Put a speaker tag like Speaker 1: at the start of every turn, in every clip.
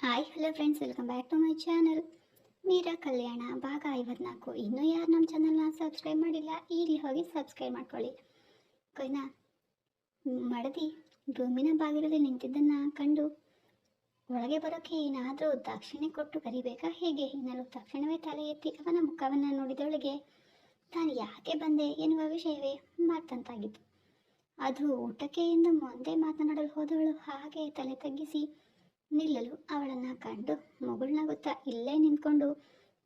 Speaker 1: Hi hello friends, welcome back to my channel. Meera Kalyana ಭಾಗ 54. ಇನ್ನೂ ಯಾರು ನಮ್ಮ ಚಾನಲ್ನ ಸಬ್ಸ್ಕ್ರೈಬ್ ಮಾಡಿಲ್ಲ, ಈಗಲೇ ಹೋಗಿ ಸಬ್ಸ್ಕ್ರೈಬ್ ಮಾಡ್ಕೊಳ್ಳಿ. ಕೊಯ್ನಾ ಮಡದಿ ರೂಮಿನ ಬಾಗಿಲಲ್ಲಿ ನಿಂತಿದ್ದನ್ನು ಕಂಡು ಒಳಗೆ ಬರೋಕ್ಕೆ ಏನಾದರೂ ದಾಕ್ಷಿಣ್ಯ ಕೊಟ್ಟು ಕರಿಬೇಕಾ ಹೇಗೆ ಎನ್ನಲು ತಕ್ಷಣವೇ ತಲೆ ಎತ್ತಿ ಅವನ ಮುಖವನ್ನು ನೋಡಿದವಳಿಗೆ ತಾನು ಯಾಕೆ ಬಂದೆ ಎನ್ನುವ ವಿಷಯವೇ ಮಾತಂತಾಗಿತ್ತು. ಅದು ಊಟಕ್ಕೆ ಎಂದು ಮುಂದೆ ಮಾತನಾಡಲು ಹೋದವಳು ಹಾಗೆ ತಲೆ ತಗ್ಗಿಸಿ ನಿಲ್ಲಲು ಅವಳನ್ನು ಕಂಡು ಮುಗುಳ್ನಗುತ್ತಾ ಇಲ್ಲೇ ನಿಂತ್ಕೊಂಡು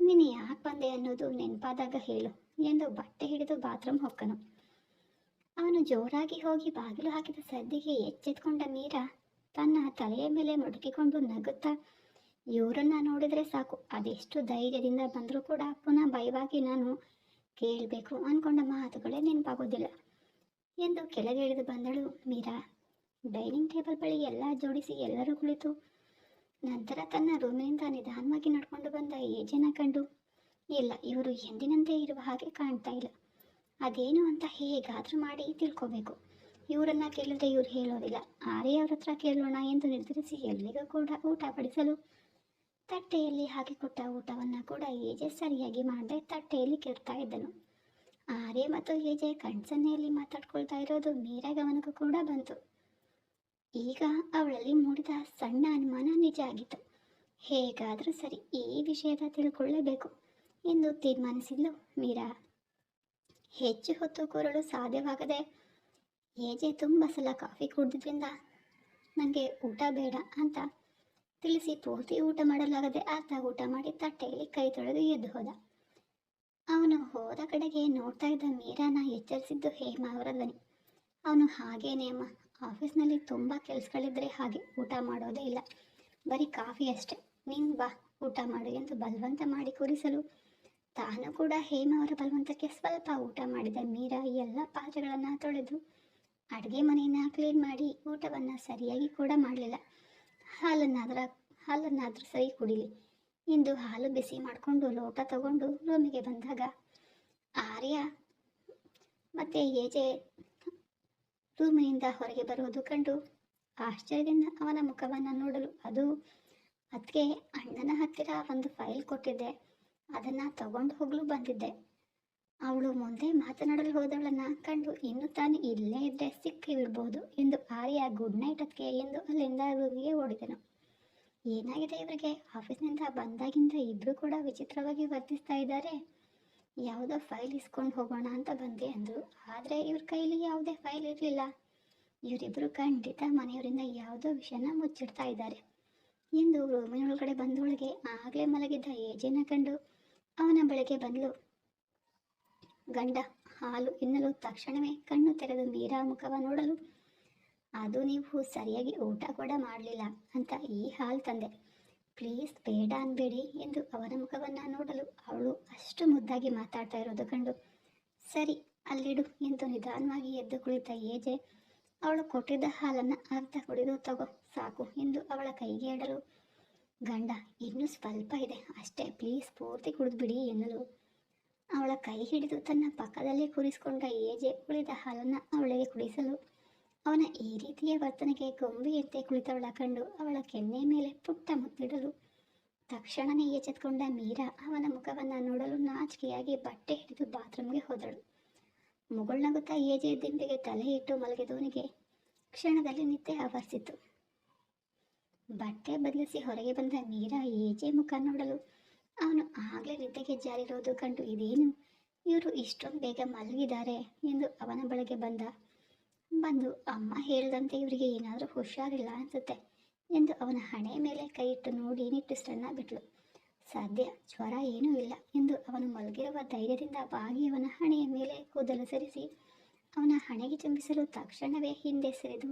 Speaker 1: ನೀನು ಯಾಕೆ ಬಂದೆ ಅನ್ನೋದು ನೆನಪಾದಾಗ ಹೇಳು ಎಂದು ಬಟ್ಟೆ ಹಿಡಿದು ಬಾತ್ರೂಮ್ ಹೊಕ್ಕನು. ಅವನು ಜೋರಾಗಿ ಹೋಗಿ ಬಾಗಿಲು ಹಾಕಿದ ಸದ್ದಿಗೆ ಎಚ್ಚೆತ್ಕೊಂಡ ಮೀರಾ ತನ್ನ ತಲೆಯ ಮೇಲೆ ಮುಡುಕಿಕೊಂಡು ನಗುತ್ತಾ, ಇವರನ್ನ ನೋಡಿದರೆ ಸಾಕು, ಅದೆಷ್ಟು ಧೈರ್ಯದಿಂದ ಬಂದರೂ ಕೂಡ ಪುನಃ ಭಯವಾಗಿ ನಾನು ಕೇಳಬೇಕು ಅಂದ್ಕೊಂಡ ಮಾತುಗಳೇ ನೆನಪಾಗೋದಿಲ್ಲ ಎಂದು ಕೆಳಗೆ ಇಳಿದು ಬಂದಳು ಮೀರಾ. ಡೈನಿಂಗ್ ಟೇಬಲ್ ಬಳಿ ಎಲ್ಲ ಜೋಡಿಸಿ ಎಲ್ಲರೂ ಕುಳಿತು ನಂತರ ತನ್ನ ರೂಮಿನಿಂದ ನಿಧಾನವಾಗಿ ನಡ್ಕೊಂಡು ಬಂದ ಏಜೆನ ಕಂಡು, ಇಲ್ಲ, ಇವರು ಎಂದಿನಂತೆ ಇರುವ ಹಾಗೆ ಕಾಣ್ತಾ ಇಲ್ಲ, ಅದೇನು ಅಂತ ಹೇಗಾದರೂ ಮಾಡಿ ತಿಳ್ಕೋಬೇಕು. ಇವರನ್ನ ಕೇಳಿದ್ರೆ ಇವ್ರು ಹೇಳೋದಿಲ್ಲ, ಆರ್ಯ ಹತ್ರ ಕೇಳೋಣ ಎಂದು ನಿರ್ಧರಿಸಿ ಎಲ್ಲಿಗೂ ಕೂಡ ಊಟ ಬಡಿಸಲು ತಟ್ಟೆಯಲ್ಲಿ ಹಾಕಿಕೊಟ್ಟ ಊಟವನ್ನು ಕೂಡ ಏಜೆ ಸರಿಯಾಗಿ ಮಾಡದೆ ತಟ್ಟೆಯಲ್ಲಿ ಕೆಡ್ತಾ ಇದ್ದನು. ಆರ್ಯ ಮತ್ತು ಏಜೆ ಕಣ್ಸನ್ನೆಯಲ್ಲಿ ಮಾತಾಡ್ಕೊಳ್ತಾ ಇರೋದು ಮೀರಾ ಗಮನಕ್ಕೂ ಕೂಡ ಬಂತು. ಈಗ ಅವಳಲ್ಲಿ ಮೂಡಿದ ಸಣ್ಣ ಅನುಮಾನ ನಿಜ ಆಗಿತ್ತು. ಹೇಗಾದರೂ ಸರಿ ಈ ವಿಷಯದ ತಿಳ್ಕೊಳ್ಳೇಬೇಕು ಎಂದು ತೀರ್ಮಾನಿಸಿದ್ಲು ಮೀರಾ. ಹೆಚ್ಚು ಹೊತ್ತು ಕೂರಲು ಸಾಧ್ಯವಾಗದೆ ಏಜೆ ತುಂಬ ಸಲ ಕಾಫಿ ಕುಡಿದ್ರಿಂದ ನನಗೆ ಊಟ ಬೇಡ ಅಂತ ತಿಳಿಸಿ ಪೂರ್ತಿ ಊಟ ಮಾಡಲಾಗದೆ ಅರ್ಧ ಊಟ ಮಾಡಿ ತಟ್ಟೆಯಲ್ಲಿ ಕೈ ತೊಳೆದು ಎದ್ದು ಹೋದ. ಅವನು ಹೋದ ಕಡೆಗೆ ನೋಡ್ತಾ ಇದ್ದ ಮೀರಾನ ಎಚ್ಚರಿಸಿದ್ದು ಹೇಮಾ ಅವರ ಧ್ವನಿ. ಅವನು ಹಾಗೇನೇ ಅಮ್ಮ, ಆಫೀಸ್ನಲ್ಲಿ ತುಂಬ ಕೆಲಸಗಳಿದ್ರೆ ಹಾಗೆ ಊಟ ಮಾಡೋದೇ ಇಲ್ಲ, ಬರೀ ಕಾಫಿ ಅಷ್ಟೆ, ನೀನು ಬಾ ಊಟ ಮಾಡು ಎಂದು ಬಲವಂತ ಮಾಡಿ ಕೂರಿಸಲು ತಾನು ಕೂಡ ಹೇಮಾ ಅವರ ಬಲವಂತಕ್ಕೆ ಸ್ವಲ್ಪ ಊಟ ಮಾಡಿದ ಮೀರಾ ಎಲ್ಲ ಪಾತ್ರೆಗಳನ್ನು ತೊಳೆದು ಅಡುಗೆ ಮನೆಯನ್ನು ಕ್ಲೀನ್ ಮಾಡಿ ಊಟವನ್ನು ಸರಿಯಾಗಿ ಕೂಡ ಮಾಡಲಿಲ್ಲ. ಹಾಲನ್ನಾದರೂ ಸರಿ ಕುಡಿಲಿ ಎಂದು ಹಾಲು ಬಿಸಿ ಮಾಡಿಕೊಂಡು ಲೋಟ ತಗೊಂಡು ರೂಮಿಗೆ ಬಂದಾಗ ಆರ್ಯ ಮತ್ತು ಏಜೆ ರೂಮಿನಿಂದ ಹೊರಗೆ ಬರುವುದು ಕಂಡು ಆಶ್ಚರ್ಯದಿಂದ ಅವನ ಮುಖವನ್ನು ನೋಡಲು, ಅದು ಅದಕ್ಕೆ ಅಣ್ಣನ ಹತ್ತಿರ ಒಂದು ಫೈಲ್ ಕೊಟ್ಟಿದ್ದೆ, ಅದನ್ನು ತಗೊಂಡು ಹೋಗಲು ಬಂದಿದ್ದೆ. ಅವಳು ಮುಂದೆ ಮಾತನಾಡಲು ಹೋದವಳನ್ನು ಕಂಡು ಇನ್ನು ತಾನು ಇಲ್ಲೇ ಇದ್ದರೆ ಸಿಕ್ಕಿ ಬಿಡ್ಬೋದು ಎಂದು ಆರ್ಯ ಗುಡ್ ನೈಟ್ ಅದಕ್ಕೆ ಎಂದು ಅಲ್ಲಿಂದ ರೂಮಿಗೆ ಓಡಿದನು. ಏನಾಗಿದೆ ಇವರಿಗೆ, ಆಫೀಸ್ನಿಂದ ಬಂದಾಗಿಂದ ಇಬ್ಬರು ಕೂಡ ವಿಚಿತ್ರವಾಗಿ ವರ್ತಿಸ್ತಾ ಇದ್ದಾರೆ. ಯಾವುದೋ ಫೈಲ್ ಇಸ್ಕೊಂಡು ಹೋಗೋಣ ಅಂತ ಬಂದೆ ಅಂದರು, ಆದರೆ ಇವ್ರ ಕೈಲಿ ಯಾವುದೇ ಫೈಲ್ ಇರಲಿಲ್ಲ. ಇವರಿಬ್ಬರು ಖಂಡಿತ ಮನೆಯವರಿಂದ ಯಾವುದೋ ವಿಷಯನ ಮುಚ್ಚಿಡ್ತಾ ಇದ್ದಾರೆ ಎಂದು ರೂಮಿನೊಳಗಡೆ ಬಂದವಳಿಗೆ ಆಗಲೇ ಮಲಗಿದ್ದ ಏಜೆನ ಕಂಡು ಅವನ ಬಳಿಗೆ ಬಂದಳು. ಗಂಡ ಹಾಲು ಎನ್ನಲು ತಕ್ಷಣವೇ ಕಣ್ಣು ತೆರೆದು ಮೀರಾ ಮುಖವ ನೋಡಲು, ಅದು ನೀವು ಸರಿಯಾಗಿ ಊಟ ಕೂಡ ಮಾಡಲಿಲ್ಲ ಅಂತ ಈ ಹಾಲು ತಂದೆ, ಪ್ಲೀಸ್ ಬೇಡ ಅನ್ಬೇಡಿ ಎಂದು ಅವನ ಮುಖವನ್ನು ನೋಡಲು ಅವಳು ಅಷ್ಟು ಮುದ್ದಾಗಿ ಮಾತಾಡ್ತಾ ಇರೋದು ಕಂಡು, ಸರಿ ಅಲ್ಲಿಡು ಎಂದು ನಿಧಾನವಾಗಿ ಎದ್ದು ಕುಳಿತ ಏಜೆ ಅವಳು ಕೊಟ್ಟಿದ್ದ ಹಾಲನ್ನು ಅರ್ಧ ಕುಡಿದು ತಗೋ ಸಾಕು ಎಂದು ಅವಳ ಕೈಗೆ ಇಡಲು, ಗಂಡ ಇನ್ನೂ ಸ್ವಲ್ಪ ಇದೆ ಅಷ್ಟೇ, ಪ್ಲೀಸ್ ಪೂರ್ತಿ ಕುಡಿದ್ಬಿಡಿ ಎನ್ನಲು ಅವಳ ಕೈ ಹಿಡಿದು ತನ್ನ ಪಕ್ಕದಲ್ಲಿ ಕೂರಿಸಿಕೊಂಡ ಏಜೆ ಉಳಿದ ಹಾಲನ್ನು ಅವಳಿಗೆ ಕುಡಿಸಲು ಅವನ ಈ ರೀತಿಯ ವರ್ತನೆಗೆ ಗೊಂಬೆಯಂತೆ ಕುಳಿತವಳ ಕಂಡು ಅವಳ ಕೆನ್ನೆ ಮೇಲೆ ಪುಟ್ಟ ಮುತ್ತಿಡಲು ತಕ್ಷಣವೇ ಎಚ್ಚೆತ್ಕೊಂಡ ಮೀರಾ ಅವನ ಮುಖವನ್ನು ನೋಡಲು ನಾಚಿಕೆಯಾಗಿ ಬಟ್ಟೆ ಹಿಡಿದು ಬಾತ್ರೂಮ್ಗೆ ಹೋದಳು. ಮುಗುಳ್ನಗುತ್ತಾ ಏಜೆ ದಿಂಬಿಗೆ ತಲೆ ಇಟ್ಟು ಮಲಗಿದವನಿಗೆ ಕ್ಷಣದಲ್ಲಿ ನಿದ್ದೆ ಆವರಿಸಿತು. ಬಟ್ಟೆ ಬದಲಿಸಿ ಹೊರಗೆ ಬಂದ ಮೀರಾ ಏಜೆ ಮುಖ ನೋಡಲು ಅವನು ಆಗಲೇ ನಿದ್ದೆಗೆ ಜಾರಿರೋದು ಕಂಡು, ಇದೇನು ಇವರು ಇಷ್ಟೊಂದು ಬೇಗ ಮಲಗಿದ್ದಾರೆ ಎಂದು ಅವನ ಬಳಿಗೆ ಬಂದು ಅಮ್ಮ ಹೇಳಿದಂತೆ ಇವರಿಗೆ ಏನಾದರೂ ಹುಷಾರಿಲ್ಲ ಅನಿಸುತ್ತೆ ಎಂದು ಅವನ ಹಣೆ ಮೇಲೆ ಕೈ ಇಟ್ಟು ನೋಡಿ ನಿಟ್ಟುಸಿರನ್ನ ಬಿಟ್ಲು. ಸದ್ಯ ಜ್ವರ ಏನೂ ಇಲ್ಲ ಎಂದು ಅವನು ಮಲಗಿರುವ ಧೈರ್ಯದಿಂದ ಬಾಗಿ ಅವನ ಹಣೆಯ ಮೇಲೆ ಕೂದಲು ಸರಿಸಿ ಅವನ ಹಣೆಗೆ ಚುಂಬಿಸಲು ತಕ್ಷಣವೇ ಹಿಂದೆ ಸರಿದು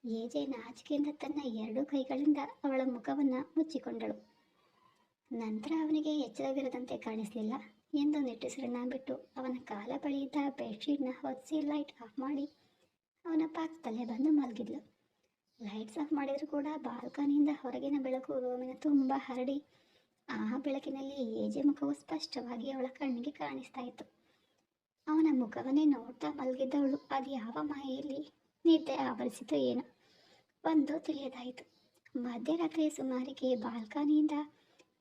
Speaker 1: ಏಜೆ ನಾಚಿಕೆಯಿಂದ ತನ್ನ 2 ಕೈಗಳಿಂದ ಅವಳ ಮುಖವನ್ನು ಮುಚ್ಚಿಕೊಂಡಳು. ನಂತರ ಅವನಿಗೆ ಎಚ್ಚರವಿರದಂತೆ ಕಾಣಿಸಲಿಲ್ಲ ಎಂದು ನಿಟ್ಟುಸಿರನ್ನ ಬಿಟ್ಟು ಅವನ ಕಾಲ ಬಳಿಯಿದ್ದ ಬೆಡ್ಶೀಟ್ನ ಹೊದಿಸಿ ಲೈಟ್ ಆಫ್ ಮಾಡಿ ಅವನ ಪಕ್ಕದಲ್ಲೇ ಬಂದು ಮಲಗಿದ್ಲು. ಲೈಟ್ಸ್ ಆಫ್ ಮಾಡಿದರೂ ಕೂಡ ಬಾಲ್ಕನಿಯಿಂದ ಹೊರಗಿನ ಬೆಳಕು ರೂಮಿನ ತುಂಬ ಹರಡಿ ಆ ಬೆಳಕಿನಲ್ಲಿ ಏಜೆ ಮುಖವು ಸ್ಪಷ್ಟವಾಗಿ ಅವಳ ಕಣ್ಣಿಗೆ ಕಾಣಿಸ್ತಾ ಇತ್ತು. ಅವನ ಮುಖವನ್ನೇ ನೋಡ್ತಾ ಮಲಗಿದ್ದವಳು ಅದು ಯಾವ ಮಾಯೆಯಲ್ಲಿ ನಿದ್ದೆ ಆವರಿಸಿತು ಏನೋ ಒಂದು ತಿಳಿಯದಾಯಿತು. ಮಧ್ಯರಾತ್ರಿ ಸುಮಾರಿಗೆ ಬಾಲ್ಕನಿಯಿಂದ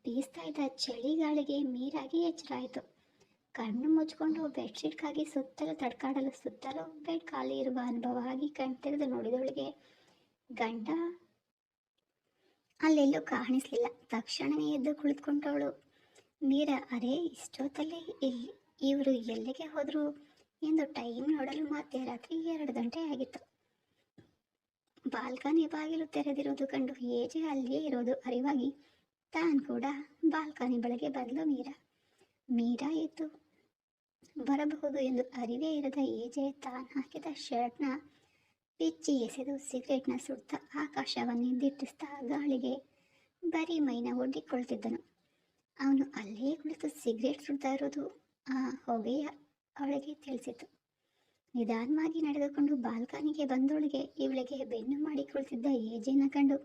Speaker 1: ಬೀಸ್ತಾ ಇದ್ದ ಚಳಿಗಾಳಿಗೆ ಮೀರಾಗಿ ಎಚ್ಚರಾಯಿತು. ಕಣ್ಣು ಮುಚ್ಕೊಂಡು ಬೆಡ್ಶೀಟ್ಗಾಗಿ ಸುತ್ತಲೂ ಬೆಡ್ ಖಾಲಿ ಇರುವ ಅನುಭವ ಆಗಿ ಕಣ್ ನೋಡಿದವಳಿಗೆ ಗಂಡ ಅಲ್ಲೆಲ್ಲೂ ಕಾಣಿಸ್ಲಿಲ್ಲ. ತಕ್ಷಣವೇ ಎದ್ದು ಕುಳಿತುಕೊಂಡವಳು. ಮೀರಾ, ಅರೆ ಇಷ್ಟೊತ್ತಲ್ಲಿ ಇವರು ಎಲ್ಲಿಗೆ ಹೋದ್ರು ಎಂದು ಟೈಮ್ ನೋಡಲು ಮಧ್ಯರಾತ್ರಿ 2 ಗಂಟೆ ಆಗಿತ್ತು. ಬಾಲ್ಕನಿ ಬಾಗಿಲು ತೆರೆದಿರೋದು ಕಂಡು ಏಜೆ ಅಲ್ಲಿಯೇ ಇರೋದು ಅರಿವಾಗಿ ತಾನು ಕೂಡ ಬಾಲ್ಕನಿ ಬಳಿಗೆ ಬಂದ್ಲು. ಮೀರಾ ಎದ್ದು ಬರಬಹುದು ಎಂದು ಅರಿವೇ ಇರದ ಏಜೆ ತಾನು ಹಾಕಿದ ಶರ್ಟ್ನ ಬಿಚ್ಚಿ ಎಸೆದು ಸಿಗರೇಟ್ನ ಸುಡ್ತಾ ಆಕಾಶವನ್ನೇ ದಿಟ್ಟಿಸ್ತಾ ಗಾಳಿಗೆ ಬರೀ ಮೈನ ಒಡ್ಡಿಕೊಳ್ತಿದ್ದನು. ಅವನು ಅಲ್ಲೇ ಕುಳಿತು ಸಿಗರೇಟ್ ಸುಡ್ತಾ ಇರೋದು ಆ ಹೊಗೆಯ ಅವಳಿಗೆ ತಿಳಿಸಿತು. ನಿಧಾನವಾಗಿ ನಡೆದುಕೊಂಡು ಬಾಲ್ಕನಿಗೆ ಬಂದವಳಿಗೆ ಇವಳಿಗೆ ಬೆನ್ನು ಮಾಡಿ ಕುಳಿತಿದ್ದ ಏಜೆನ ಕಂಡು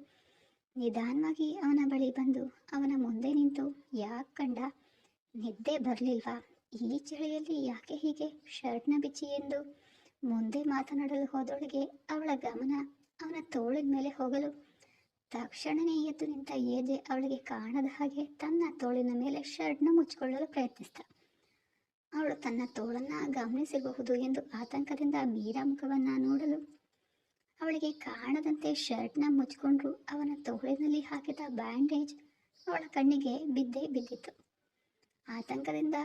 Speaker 1: ನಿಧಾನವಾಗಿ ಅವನ ಬಳಿ ಬಂದು ಅವನ ಮುಂದೆ ನಿಂತು, ಯಾಕೆ ಕಂಡ, ನಿದ್ದೆ ಬರಲಿಲ್ವಾ? ಈ ಚಳಿಯಲ್ಲಿ ಯಾಕೆ ಹೀಗೆ ಶರ್ಟ್ನ ಬಿಚ್ಚಿ ಎಂದು ಮುಂದೆ ಮಾತನಾಡಲು ಹೋದವಳಿಗೆ ಅವಳ ಗಮನ ಅವನ ತೋಳಿನ ಮೇಲೆ ಹೋಗಲು ತಕ್ಷಣವೇ ಎದ್ದು ನಿಂತ ಏಜೆ ಅವಳಿಗೆ ಕಾಣದ ಹಾಗೆ ತನ್ನ ತೋಳಿನ ಮೇಲೆ ಶರ್ಟ್ನ ಮುಚ್ಚಿಕೊಳ್ಳಲು ಪ್ರಯತ್ನಿಸಿದ. ಅವಳು ತನ್ನ ತೋಳನ್ನ ಗಮನಿಸಬಹುದು ಎಂದು ಆತಂಕದಿಂದ ಮೀರಾ ಮುಖವನ್ನ ನೋಡಲು ಅವಳಿಗೆ ಕಾಣದಂತೆ ಶರ್ಟ್ನ ಮುಚ್ಚಿಕೊಂಡ್ರು ಅವನ ತೋಳಿನಲ್ಲಿ ಹಾಕಿದ ಬ್ಯಾಂಡೇಜ್ ಅವಳ ಕಣ್ಣಿಗೆ ಬಿದ್ದಿತ್ತು. ಆತಂಕದಿಂದ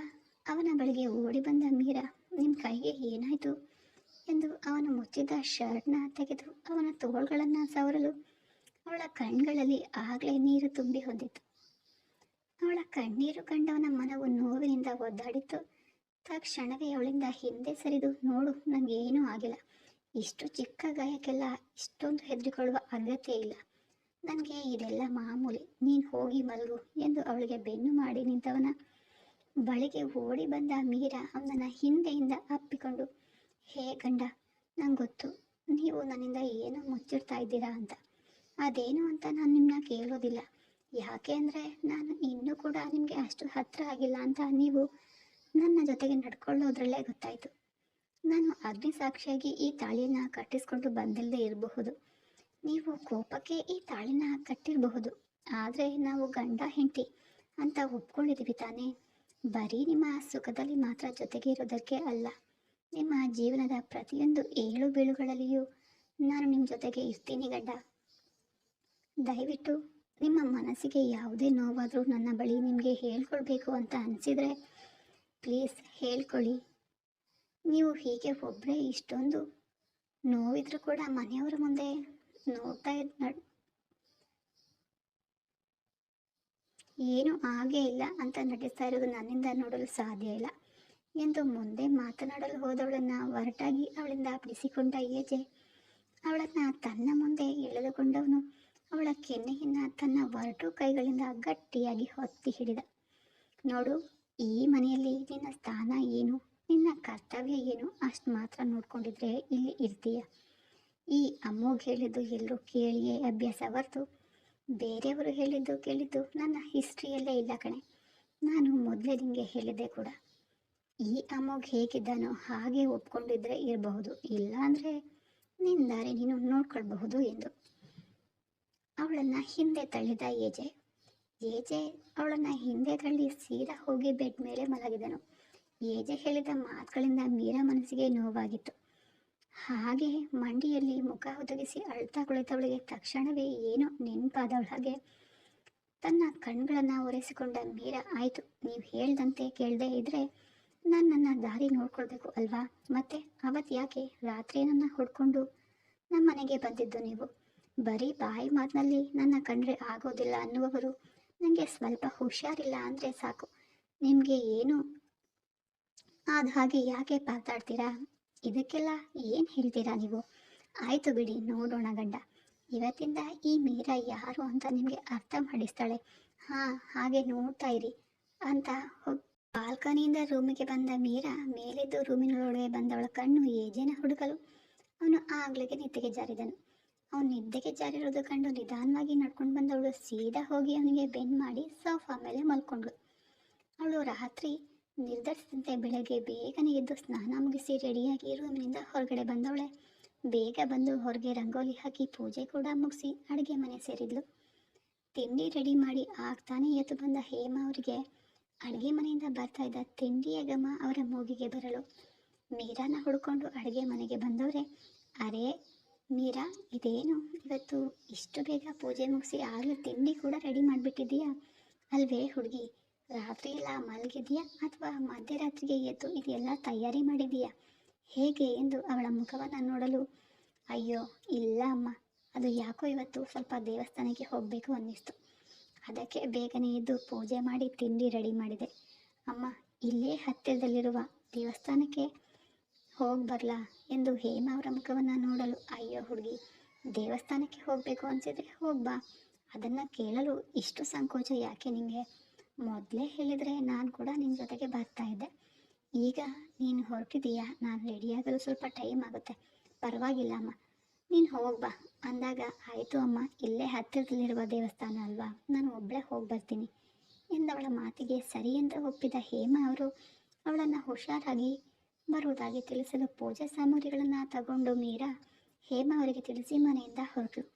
Speaker 1: ಅವನ ಬಳಿಗೆ ಓಡಿ ಬಂದ ಮೀರಾ, ನಿಮ್ಮ ಕೈಗೆ ಏನಾಯ್ತು ಎಂದು ಅವನು ಮುಚ್ಚಿದ ಶರ್ಟ್ನ ತೆಗೆದು ಅವನ ತೋಳುಗಳನ್ನು ಸವರಲು ಅವಳ ಕಣ್ಗಳಲ್ಲಿ ಆಗಲೇ ನೀರು ತುಂಬಿ ಹೊಂದಿತ್ತು. ಅವಳ ಕಣ್ಣೀರು ಕಂಡವನ ಮನವು ನೋವಿನಿಂದ ಒದ್ದಾಡಿತ್ತು. ತಕ್ಷಣವೇ ಅವಳಿಂದ ಹಿಂದೆ ಸರಿದು, ನೋಡು, ನನಗೇನೂ ಆಗಿಲ್ಲ. ಇಷ್ಟು ಚಿಕ್ಕ ಗಾಯಕ್ಕೆಲ್ಲ ಇಷ್ಟೊಂದು ಹೆದರಿಕೊಳ್ಳುವ ಅಗತ್ಯ ಇಲ್ಲ. ನನಗೆ ಇದೆಲ್ಲ ಮಾಮೂಲಿ. ನೀನು ಹೋಗಿ ಮಲಗು ಎಂದು ಅವಳಿಗೆ ಬೆನ್ನು ಮಾಡಿ ನಿಂತವನ ಬಳಿಗೆ ಓಡಿ ಬಂದ ಮೀರಾ ಅವನನ್ನ ಹಿಂದೆಯಿಂದ ಅಪ್ಪಿಕೊಂಡು, ಹೇ ಗಂಡ, ನಂಗೆ ಗೊತ್ತು ನೀವು ನನ್ನಿಂದ ಏನೋ ಮುಚ್ಚಿಡ್ತಾ ಇದ್ದೀರಾ ಅಂತ. ಅದೇನು ಅಂತ ನಾನು ನಿಮ್ಮನ್ನ ಕೇಳೋದಿಲ್ಲ. ಯಾಕೆ ಅಂದರೆ ನಾನು ಇನ್ನೂ ಕೂಡ ನಿಮಗೆ ಅಷ್ಟು ಹತ್ತಿರ ಆಗಿಲ್ಲ ಅಂತ ನೀವು ನನ್ನ ಜೊತೆಗೆ ನಡ್ಕೊಳ್ಳೋದ್ರಲ್ಲೇ ಗೊತ್ತಾಯಿತು. ನಾನು ಅಗ್ನಿ ಸಾಕ್ಷಿಯಾಗಿ ಈ ತಾಳಿನ ಕಟ್ಟಿಸ್ಕೊಂಡು ಬಂದಿಲ್ಲದೆ ಇರಬಹುದು. ನೀವು ಕೋಪಕ್ಕೆ ಈ ತಾಳಿನ ಕಟ್ಟಿರಬಹುದು. ಆದರೆ ನಾವು ಗಂಡ ಹೆಂಡತಿ ಅಂತ ಒಪ್ಕೊಂಡಿದ್ದೀವಿ ತಾನೇ. ಬರೀ ನಿಮ್ಮ ಸುಖದಲ್ಲಿ ಮಾತ್ರ ಜೊತೆಗೆ ಇರೋದಕ್ಕೆ ಅಲ್ಲ, ನಿಮ್ಮ ಜೀವನದ ಪ್ರತಿಯೊಂದು ಏಳು ಬೀಳುಗಳಲ್ಲಿಯೂ ನಾನು ನಿಮ್ಮ ಜೊತೆಗೆ ಇರ್ತೀನಿ ಗಂಡ. ದಯವಿಟ್ಟು ನಿಮ್ಮ ಮನಸ್ಸಿಗೆ ಯಾವುದೇ ನೋವಾದರೂ ನನ್ನ ಬಳಿ ನಿಮಗೆ ಹೇಳ್ಕೊಳ್ಬೇಕು ಅಂತ ಅನಿಸಿದರೆ ಪ್ಲೀಸ್ ಹೇಳ್ಕೊಳ್ಳಿ. ನೀವು ಹೀಗೆ ಒಬ್ಬರೇ ಇಷ್ಟೊಂದು ನೋವಿದ್ರೂ ಕೂಡ ಮನೆಯವರ ಮುಂದೆ ಏನು ಹಾಗೇ ಇಲ್ಲ ಅಂತ ನಟಿಸ್ತಾ ಇರೋದು ನನ್ನಿಂದ ನೋಡಲು ಸಾಧ್ಯ ಇಲ್ಲ ಎಂದು ಮುಂದೆ ಮಾತನಾಡಲು ಹೋದವಳನ್ನು ಒರಟಾಗಿ ಅವಳಿಂದ ಬಿಡಿಸಿಕೊಂಡ ಏಜೆ ಅವಳನ್ನು ತನ್ನ ಮುಂದೆ ಎಳೆದುಕೊಂಡವನು ಅವಳ ಕೆನ್ನೆಯನ್ನು ತನ್ನ ಒರಟು ಕೈಗಳಿಂದ ಗಟ್ಟಿಯಾಗಿ ಹೊತ್ತಿ ಹಿಡಿದ. ನೋಡು, ಈ ಮನೆಯಲ್ಲಿ ನಿನ್ನ ಸ್ಥಾನ ಏನು, ನಿನ್ನ ಕರ್ತವ್ಯ ಏನು ಅಷ್ಟು ಮಾತ್ರ ನೋಡ್ಕೊಂಡಿದ್ರೆ ಇಲ್ಲಿ ಇರ್ತೀಯ. ಈ ಅಮ್ಮೋಗೆ ಹೇಳಿದ್ದು ಎಲ್ಲರೂ ಕೇಳಿಯೇ ಅಭ್ಯಾಸ ಹೊರತು ಬೇರೆಯವರು ಕೇಳಿದ್ದು ನನ್ನ ಹಿಸ್ಟ್ರಿಯಲ್ಲೇ ಇಲ್ಲ ಕಣೆ. ನಾನು ಮೊದಲೇ ನಿಮಗೆ ಹೇಳಿದ್ದೆ ಕೂಡ. ಈ ಅಮ್ಮೋಗೆ ಹೇಗಿದ್ದಾನೋ ಹಾಗೆ ಒಪ್ಕೊಂಡಿದ್ರೆ ಇರಬಹುದು, ಇಲ್ಲಾಂದರೆ ನಿನ್ನ ದಾರಿ ನೀನು ನೋಡ್ಕೊಳ್ಬಹುದು ಎಂದು ಅವಳನ್ನು ಹಿಂದೆ ತಳ್ಳಿದ ಏಜೆ ಅವಳನ್ನು ಹಿಂದೆ ತಳ್ಳಿ ಸೀದಾ ಹೋಗಿ ಬೆಡ್ ಮೇಲೆ ಮಲಗಿದನು. ಏಜೆ ಹೇಳಿದ ಮಾತುಗಳಿಂದ ಮೀರಾ ಮನಸ್ಸಿಗೆ ನೋವಾಗಿತ್ತು. ಹಾಗೆ ಮಂಡಿಯಲ್ಲಿ ಮುಖ ಒದಗಿಸಿ ಅಳ್ತಾ ಕುಳಿತವಳಿಗೆ ತಕ್ಷಣವೇ ಏನೋ ನೆನಪಾದವಳ ಹಾಗೆ ತನ್ನ ಕಣ್ಗಳನ್ನು ಒರೆಸಿಕೊಂಡ ಮೀರಾ, ಆಯಿತು, ನೀವು ಹೇಳ್ದಂತೆ ಕೇಳದೆ ಇದ್ರೆ ನಾನು ನನ್ನ ದಾರಿ ನೋಡ್ಕೊಳ್ಬೇಕು ಅಲ್ವಾ? ಮತ್ತೆ ಅವತ್ತು ಯಾಕೆ ರಾತ್ರಿ ನನ್ನ ಹುಡ್ಕೊಂಡು ನಮ್ಮ ಮನೆಗೆ ಬಂದಿದ್ದು ನೀವು? ಬರೀ ಬಾಯಿ ಮಾತಿನಲ್ಲಿ ನನ್ನ ಕಂಡ್ರೆ ಆಗೋದಿಲ್ಲ ಅನ್ನುವವರು ನನಗೆ ಸ್ವಲ್ಪ ಹುಷಾರಿಲ್ಲ ಅಂದರೆ ಸಾಕು ನಿಮಗೆ ಏನು ಆದ ಹಾಗೆ ಯಾಕೆ ಪಾತಾಡ್ತೀರಾ? ಇದಕ್ಕೆಲ್ಲ ಏನು ಹೇಳ್ತೀರಾ ನೀವು? ಆಯಿತು ಬಿಡಿ, ನೋಡೋಣ ಗಂಡ. ಇವತ್ತಿಂದ ಈ ಮೀರಾ ಯಾರು ಅಂತ ನಿಮಗೆ ಅರ್ಥ ಮಾಡಿಸ್ತಾಳೆ. ಹಾಗೆ ನೋಡ್ತಾ ಇರಿ ಅಂತ ಬಾಲ್ಕನಿಯಿಂದ ರೂಮಿಗೆ ಬಂದ ಮೀರಾ ಮೇಲೆದ್ದು ರೂಮಿನೊಳಗೆ ಬಂದವಳ ಕಣ್ಣು ಏಜೆನ ಹುಡುಕಲು ಅವನು ಆಗ್ಲಿಗೆ ನಿದ್ದೆಗೆ ಜಾರಿದನು. ಅವನು ನಿದ್ದೆಗೆ ಜಾರಿರೋದು ಕಂಡು ನಿಧಾನವಾಗಿ ನಡ್ಕೊಂಡು ಬಂದವಳು ಸೀದಾ ಹೋಗಿ ಅವನಿಗೆ ಬೆನ್ ಮಾಡಿ ಸೋಫಾ ಮೇಲೆ ಮಲ್ಕೊಂಡ್ಳು. ಅವಳು ರಾತ್ರಿ ನಿರ್ಧರಿಸಿದಂತೆ ಬೆಳಗ್ಗೆ ಬೇಗನೆ ಎದ್ದು ಸ್ನಾನ ಮುಗಿಸಿ ರೆಡಿಯಾಗಿ ರೂಮಿನಿಂದ ಹೊರಗಡೆ ಬಂದವಳೆ. ಬೇಗ ಬಂದು ಹೊರಗೆ ರಂಗೋಲಿ ಹಾಕಿ ಪೂಜೆ ಕೂಡ ಮುಗಿಸಿ ಅಡುಗೆ ಮನೆ ಸೇರಿದ್ಲು. ತಿಂಡಿ ರೆಡಿ ಮಾಡಿ ಆಗ್ತಾನೆ ಎದ್ದು ಬಂದ ಹೇಮ ಅವರಿಗೆ ಅಡುಗೆ ಮನೆಯಿಂದ ಬರ್ತಾ ಇದ್ದ ತಿಂಡಿಯ ಘಮ ಅವರ ಮೂಗಿಗೆ ಬರಲು ಮೀರಾನ ಹುಡ್ಕೊಂಡು ಅಡುಗೆ ಮನೆಗೆ ಬಂದವರೆ. ಅರೆ ಮೀರಾ, ಇದೇನು ಇವತ್ತು ಇಷ್ಟು ಬೇಗ ಪೂಜೆ ಮುಗಿಸಿ ಆಗಲೇ ತಿಂಡಿ ಕೂಡ ರೆಡಿ ಮಾಡಿಬಿಟ್ಟಿದ್ದೀಯಾ ಅಲ್ವೇ ಹುಡುಗಿ? ರಾತ್ರಿ ಎಲ್ಲ ಮಲಗಿದೆಯಾ ಅಥವಾ ಮಧ್ಯರಾತ್ರಿಗೆ ಎದ್ದು ಇದೆಲ್ಲ ತಯಾರಿ ಮಾಡಿದೀಯಾ ಹೇಗೆ ಎಂದು ಅವಳ ಮುಖವನ್ನು ನೋಡಲು, ಅಯ್ಯೋ ಇಲ್ಲ ಅಮ್ಮ, ಅದು ಯಾಕೋ ಇವತ್ತು ಸ್ವಲ್ಪ ದೇವಸ್ಥಾನಕ್ಕೆ ಹೋಗಬೇಕು ಅನ್ನಿಸ್ತು, ಅದಕ್ಕೆ ಬೇಗನೆ ಎದ್ದು ಪೂಜೆ ಮಾಡಿ ತಿಂಡಿ ರೆಡಿ ಮಾಡಿದೆ ಅಮ್ಮ. ಇಲ್ಲೇ ಹತ್ತಿರದಲ್ಲಿರುವ ದೇವಸ್ಥಾನಕ್ಕೆ ಹೋಗಿ ಬರಲಾ ಎಂದು ಹೇಮ ಅವರ ಮುಖವನ್ನು ನೋಡಲು, ಅಯ್ಯೋ ಹುಡುಗಿ, ದೇವಸ್ಥಾನಕ್ಕೆ ಹೋಗಬೇಕು ಅನಿಸಿದ್ರೆ ಹೋಗ್ಬಾ, ಅದನ್ನು ಕೇಳಲು ಇಷ್ಟು ಸಂಕೋಚ ಯಾಕೆ ನಿಮಗೆ? ಮೊದಲೇ ಹೇಳಿದರೆ ನಾನು ಕೂಡ ನಿನ್ನ ಜೊತೆಗೆ ಬರ್ತಾ ಇದ್ದೆ. ಈಗ ನೀನು ಹೊರಟಿದೀಯಾ, ನಾನು ರೆಡಿಯಾಗಲು ಸ್ವಲ್ಪ ಟೈಮ್ ಆಗುತ್ತೆ, ಪರವಾಗಿಲ್ಲ ಅಮ್ಮ, ನೀನು ಹೋಗ್ಬಾ ಅಂದಾಗ, ಆಯಿತು ಅಮ್ಮ, ಇಲ್ಲೇ ಹತ್ತಿರದಲ್ಲಿರುವ ದೇವಸ್ಥಾನ ಅಲ್ವಾ, ನಾನು ಒಬ್ಬಳೇ ಹೋಗಿ ಬರ್ತೀನಿ ಎಂದವಳ ಮಾತಿಗೆ ಸರಿ ಎಂದು ಒಪ್ಪಿದ ಹೇಮ ಅವರು ಅವಳನ್ನು ಹುಷಾರಾಗಿ ಬರುವುದಾಗಿ ತಿಳಿಸಲು ಪೂಜೆ ಸಾಮಗ್ರಿಗಳನ್ನು ತಗೊಂಡು ಮೀರಾ ಹೇಮ ಅವರಿಗೆ ತಿಳಿಸಿ ಮನೆಯಿಂದ ಹೊರಟಳು.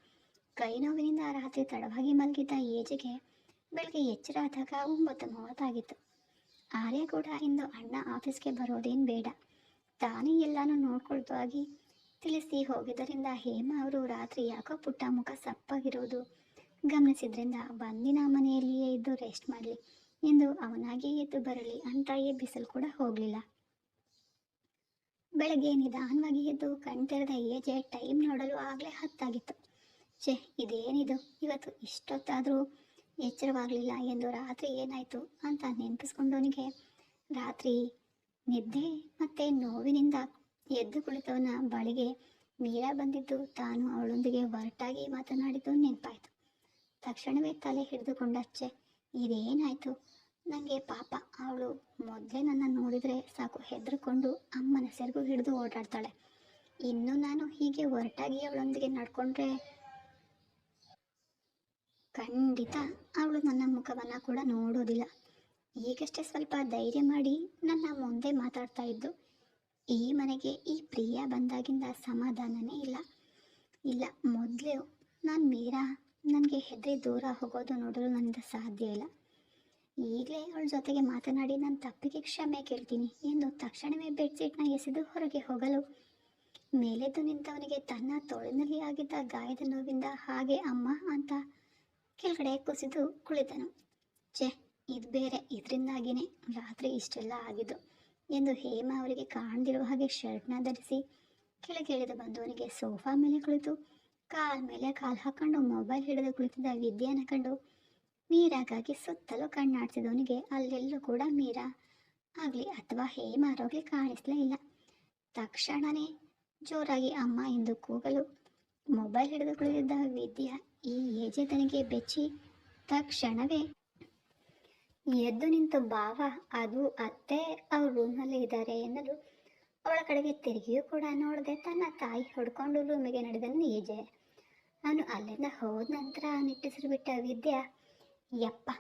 Speaker 1: ಕೈ ನೋವಿನಿಂದ ರಾತ್ರಿ ತಡವಾಗಿ ಮಲಗಿದ್ದ ಏಜೆಗೆ ಬೆಳಗ್ಗೆ ಎಚ್ಚರ ಆದಾಗ 9:30 ಆರ್ಯ ಕೂಡ ಇಂದು ಅಣ್ಣ ಆಫೀಸ್ಗೆ ಬರೋದೇನು ಬೇಡ, ತಾನೇ ಎಲ್ಲಾನು ನೋಡ್ಕೊಳ್ತಾಗಿ ತಿಳಿಸಿ ಹೋಗಿದ್ದರಿಂದ ಹೇಮ ಅವರು ರಾತ್ರಿ ಯಾಕೋ ಪುಟ್ಟ ಮುಖ ಸಪ್ಪಾಗಿರುವುದು ಗಮನಿಸಿದ್ರಿಂದ ಬಂದಿನ ಮನೆಯಲ್ಲಿಯೇ ಇದ್ದು ರೆಸ್ಟ್ ಮಾಡಲಿ ಎಂದು ಅವನಾಗಿ ಎದ್ದು ಬರಲಿ ಅಂತ ಎಬ್ಬಿಸಲು ಕೂಡ ಹೋಗಲಿಲ್ಲ. ಬೆಳಗ್ಗೆ ನಿಧಾನವಾಗಿ ಎದ್ದು ಕಣ್ತೆರೆದ ಏಜೆ ಟೈಮ್ ನೋಡಲು ಆಗಲೇ 10 ಛೇ, ಇದೇನಿದು ಇವತ್ತು ಇಷ್ಟೊತ್ತಾದರೂ ಎಚ್ಚರವಾಗಲಿಲ್ಲ ಎಂದು ರಾತ್ರಿ ಏನಾಯಿತು ಅಂತ ನೆನಪಿಸ್ಕೊಂಡವನಿಗೆ ರಾತ್ರಿ ನಿದ್ದೆ ಮತ್ತು ನೋವಿನಿಂದ ಎದ್ದು ಕುಳಿತವನ ಬಳಿಗೆ ಮೀರಾ ಬಂದಿದ್ದು ತಾನು ಅವಳೊಂದಿಗೆ ಒರಟಾಗಿ ಮಾತನಾಡಿದ್ದು ನೆನಪಾಯಿತು. ತಕ್ಷಣವೇ ತಲೆ ಹಿಡಿದುಕೊಂಡಚ್ಚೆ, ಇದೇನಾಯಿತು ನನಗೆ? ಪಾಪ, ಅವಳು ಮೊದಲೇ ನನ್ನ ನೋಡಿದರೆ ಸಾಕು ಹೆದರ್ಕೊಂಡು ಅಮ್ಮನ ಸೆರಗು ಹಿಡಿದು ಓಡಾಡ್ತಾಳೆ. ಇನ್ನು ನಾನು ಹೀಗೆ ಒರಟಾಗಿ ಅವಳೊಂದಿಗೆ ನಡ್ಕೊಂಡ್ರೆ ಖಂಡಿತ ಅವಳು ನನ್ನ ಮುಖವನ್ನು ಕೂಡ ನೋಡೋದಿಲ್ಲ. ಈಗಷ್ಟೇ ಸ್ವಲ್ಪ ಧೈರ್ಯ ಮಾಡಿ ನನ್ನ ಮುಂದೆ ಮಾತಾಡ್ತಾ ಇದ್ದು, ಈ ಮನೆಗೆ ಈ ಪ್ರಿಯ ಬಂದಾಗಿಂದ ಸಮಾಧಾನನೇ ಇಲ್ಲ. ಮೊದಲೇ ನಾನು ಮೀರಾ ನನಗೆ ಹೆದರಿ ದೂರ ಹೋಗೋದು ನೋಡಲು ನನ್ನಿಂದ ಸಾಧ್ಯ ಇಲ್ಲ. ಈಗಲೇ ಅವಳ ಜೊತೆಗೆ ಮಾತನಾಡಿ ನನ್ನ ತಪ್ಪಿಗೆ ಕ್ಷಮೆ ಕೇಳ್ತೀನಿ ಎಂದು ತಕ್ಷಣವೇ ಬೆಡ್ಶೀಟ್ನ ಎಸೆದು ಹೊರಗೆ ಹೋಗಲು ಮೇಲೆದ್ದು ನಿಂತವನಿಗೆ ತನ್ನ ತೋಳಿನಲ್ಲಿ ಆಗಿದ್ದ ಗಾಯದ ನೋವಿಂದ ಹಾಗೆ ಅಮ್ಮ ಅಂತ ಕೆಳಗಡೆ ಕುಸಿದು ಕುಳಿತನು. ಛೇ, ಇದು ಬೇರೆ, ಇದರಿಂದಾಗಿಯೇ ರಾತ್ರಿ ಇಷ್ಟೆಲ್ಲ ಆಗಿದ್ದು ಎಂದು ಹೇಮ ಅವರಿಗೆ ಕಾಣದಿರುವ ಹಾಗೆ ಶರ್ಟ್ನ ಧರಿಸಿ ಕೆಳಗೆ ಇಳಿದು ಬಂದವನಿಗೆ ಸೋಫಾ ಮೇಲೆ ಕುಳಿತು ಕಾಲ ಮೇಲೆ ಕಾಲು ಹಾಕೊಂಡು ಮೊಬೈಲ್ ಹಿಡಿದು ಕುಳಿತಿದ್ದ ವಿದ್ಯಾನ ಕಂಡು ಮೀರಾಗಾಗಿ ಸುತ್ತಲೂ ಕಣ್ಣಾಡಿಸಿದವನಿಗೆ ಅಲ್ಲೆಲ್ಲೂ ಕೂಡ ಮೀರಾ ಆಗಲಿ ಅಥವಾ ಹೇಮ ಆರೋಗ್ಯ ಕಾಣಿಸ್ಲೇ ಇಲ್ಲ. ತಕ್ಷಣವೇ ಜೋರಾಗಿ ಅಮ್ಮ ಎಂದು ಕೂಗಲು ಮೊಬೈಲ್ ಹಿಡಿದು ಕುಳಿತಿದ್ದ ವಿದ್ಯಾ ಈ ಏಜೆ ತನಗೆ ಬೆಚ್ಚಿ ತಕ್ಷಣವೇ ಎದ್ದು ನಿಂತು, ಬಾವ, ಅದು ಅತ್ತೆ ಅವ್ರ ರೂಮ್ನಲ್ಲಿ ಇದ್ದಾರೆ ಎನ್ನಲು ಅವಳ ಕಡೆಗೆ ತಿರುಗಿಯೂ ಕೂಡ ನೋಡದೆ ತನ್ನ ತಾಯಿ ಹೊಡ್ಕೊಂಡು ರೂಮಿಗೆ ನಡೆದನು ಏಜೆ. ಅವನು ಅಲ್ಲಿಂದ ಹೋದ ನಂತರ ನಿಟ್ಟುಸಿರು ಬಿಟ್ಟ ವಿದ್ಯಾ, ಯಪ್ಪ,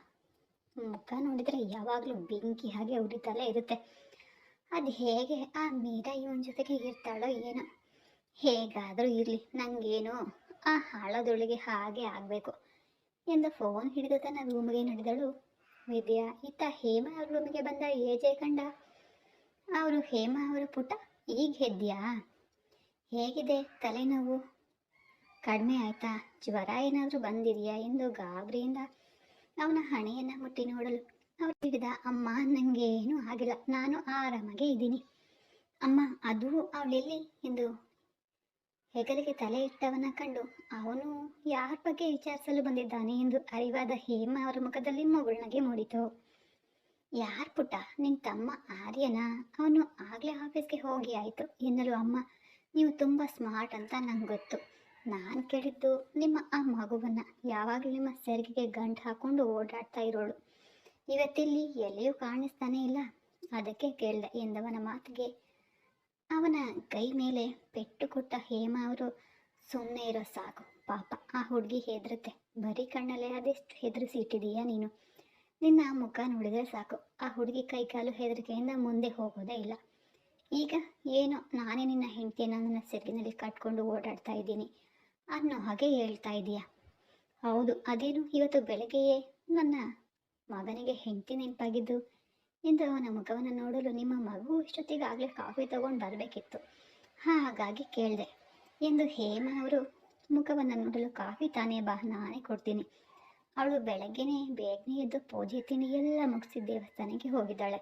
Speaker 1: ಮುಖ ನೋಡಿದರೆ ಯಾವಾಗಲೂ ಬೆಂಕಿ ಹಾಗೆ ಉರಿತಲೇ ಇರುತ್ತೆ. ಅದು ಹೇಗೆ ಆ ಮೀರಾ ಇವನ ಜೊತೆಗೆ ಇರ್ತಾಳೋ ಏನೋ, ಹೇಗಾದರೂ ಇರಲಿ, ನನಗೇನೋ ಆ ಹಾಳದೊಳಗೆ ಹಾಗೆ ಆಗಬೇಕು ಎಂದು ಫೋನ್ ಹಿಡಿದು ತನ್ನ ರೂಮಿಗೆ ನಡೆದಳು ವಿದ್ಯಾ. ಇತ್ತ ಹೇಮ ಅವ್ರ ರೂಮಿಗೆ ಬಂದ ಏಜೆ ಕಂಡ ಅವರು, ಹೇಮ ಅವರ ಪುಟ್ಟ, ಈಗ ಎದ್ಯಾ? ಹೇಗಿದೆ ತಲೆನೋವು? ಕಡಿಮೆ ಆಯ್ತಾ? ಜ್ವರ ಏನಾದರೂ ಬಂದಿದೆಯಾ ಎಂದು ಗಾಬರಿಯಿಂದ ಅವನ ಹಣೆಯನ್ನು ಮುಟ್ಟಿ ನೋಡಲು ಅವ್ರು ಹಿಡಿದ, ಅಮ್ಮ, ನನಗೇನೂ ಆಗಿಲ್ಲ, ನಾನು ಆರಾಮಾಗೆ ಇದ್ದೀನಿ ಅಮ್ಮ. ಅದು ಅವಳೆಲ್ಲಿ ಎಂದು ಹೆಗಲಿಗೆ ತಲೆ ಇಟ್ಟವನ ಕಂಡು ಅವನು ಯಾರ ಬಗ್ಗೆ ವಿಚಾರಿಸಲು ಬಂದಿದ್ದಾನೆ ಎಂದು ಅರಿವಾದ ಹೇಮ ಅವರ ಮುಖದಲ್ಲಿ ಮುಗುಳ್ನಗೆ ಮೂಡಿತು. ಯಾರು ಪುಟ್ಟ? ನಿನ್ನ ತಮ್ಮ ಆರ್ಯನಾ? ಅವನು ಆಗಲೇ ಆಫೀಸ್ಗೆ ಹೋಗಿ ಆಯಿತು ಎನ್ನಲು, ಅಮ್ಮ, ನೀವು ತುಂಬ ಸ್ಮಾರ್ಟ್ ಅಂತ ನಂಗೆ ಗೊತ್ತು. ನಾನು ಕೇಳಿದ್ದು ನಿಮ್ಮ ಆ ಮಗುವನ್ನು, ಯಾವಾಗಲೂ ನಿಮ್ಮ ಸೆರಗಿಗೆ ಗಂಟು ಹಾಕ್ಕೊಂಡು ಓಡಾಡ್ತಾ ಇರೋಳು, ಇವತ್ತಿಲ್ಲಿ ಎಲ್ಲಿಯೂ ಕಾಣಿಸ್ತಾನೇ ಇಲ್ಲ, ಅದಕ್ಕೆ ಕೇಳಿದೆ ಎಂದವನ ಮಾತಿಗೆ ಅವನ ಕೈ ಮೇಲೆ ಪೆಟ್ಟು ಕೊಟ್ಟ ಹೇಮ ಅವರು, ಸುಮ್ಮನೆ ಇರೋ ಸಾಕು, ಪಾಪ ಆ ಹುಡುಗಿ ಹೆದರುತ್ತೆ, ಬರೀ ಕಣ್ಣಲ್ಲೇ ಅದೆಷ್ಟು ಹೆದರಿಸಿ ಇಟ್ಟಿದೀಯಾ ನೀನು, ನಿನ್ನ ಮುಖ ನೋಡಿದರೆ ಸಾಕು ಆ ಹುಡುಗಿ ಕೈಕಾಲು ಹೆದರಿಕೆಯಿಂದ ಮುಂದೆ ಹೋಗೋದೇ ಇಲ್ಲ. ಈಗ ಏನೋ ನಾನೇ ನಿನ್ನ ಹೆಂಡತಿಯನ್ನು ನನ್ನ ಸೆರಗಿನಲ್ಲಿ ಕಟ್ಕೊಂಡು ಓಡಾಡ್ತಾ ಇದ್ದೀನಿ ಅನ್ನೋ ಹಾಗೆ ಹೇಳ್ತಾ ಇದೀಯಾ. ಹೌದು, ಅದೇನು ಇವತ್ತು ಬೆಳಗ್ಗೆಯೇ ನನ್ನ ಮಗನಿಗೆ ಹೆಂಡತಿ ನೆನಪಾಗಿದ್ದು ಎಂದು ಅವನ ಮುಖವನ್ನು ನೋಡಲು ನಿಮ್ಮ ಮಗು ಇಷ್ಟೊತ್ತಿಗಾಗಲೇ ಕಾಫಿ ತಗೊಂಡು ಬರಬೇಕಿತ್ತು, ಹಾಗಾಗಿ ಕೇಳಿದೆ ಎಂದು ಹೇಮ ಅವರು ಮುಖವನ್ನು ನೋಡಲು ಕಾಫಿ ತಾನೇ ಬಾ ನಾನೇ ಕೊಡ್ತೀನಿ. ಅವಳು ಬೆಳಗ್ಗೆನೇ ಬೇಗನೆ ಎದ್ದು ಪೂಜೆ ತಿಂಡಿ ಎಲ್ಲ ಮುಗಿಸಿ ದೇವಸ್ಥಾನಕ್ಕೆ ಹೋಗಿದ್ದಾಳೆ.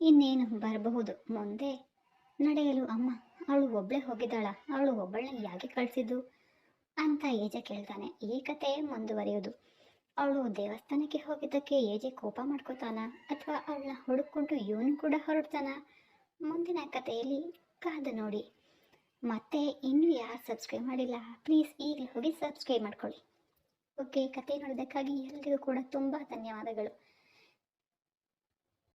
Speaker 1: ಇನ್ನೇನು ಬರಬಹುದು ಮುಂದೆ ನಡೆಯಲು. ಅಮ್ಮ, ಅವಳು ಒಬ್ಬಳೇ ಹೋಗಿದ್ದಾಳ, ಅವಳು ಒಬ್ಬಳನ್ನ ಯಾಕೆ ಕಳಿಸಿದ್ದು ಅಂತ ಏಜೆ ಕೇಳ್ತಾನೆ. ಈ ಕತೆ ಮುಂದುವರಿಯೋದು. ಅವಳು ದೇವಸ್ಥಾನಕ್ಕೆ ಹೋಗಿದ್ದಕ್ಕೆ ಏಜೆ ಕೋಪ ಮಾಡ್ಕೋತಾನ ಅಥವಾ ಅವಳನ್ನ ಹುಡುಕೊಂಡು ಇವನು ಕೂಡ ಹೊರಡ್ತಾನ? ಮುಂದಿನ ಕಥೆಯಲ್ಲಿ ಕಾದು ನೋಡಿ. ಮತ್ತೆ ಇನ್ನೂ ಯಾರು ಸಬ್ಸ್ಕ್ರೈಬ್ ಮಾಡಿಲ್ಲ ಪ್ಲೀಸ್ ಈಗಲೇ ಹೋಗಿ ಸಬ್ಸ್ಕ್ರೈಬ್ ಮಾಡ್ಕೊಳ್ಳಿ. ಓಕೆ, ಕತೆ ನೋಡೋದಕ್ಕಾಗಿ ಎಲ್ಲರಿಗೂ ಕೂಡ ತುಂಬ ಧನ್ಯವಾದಗಳು.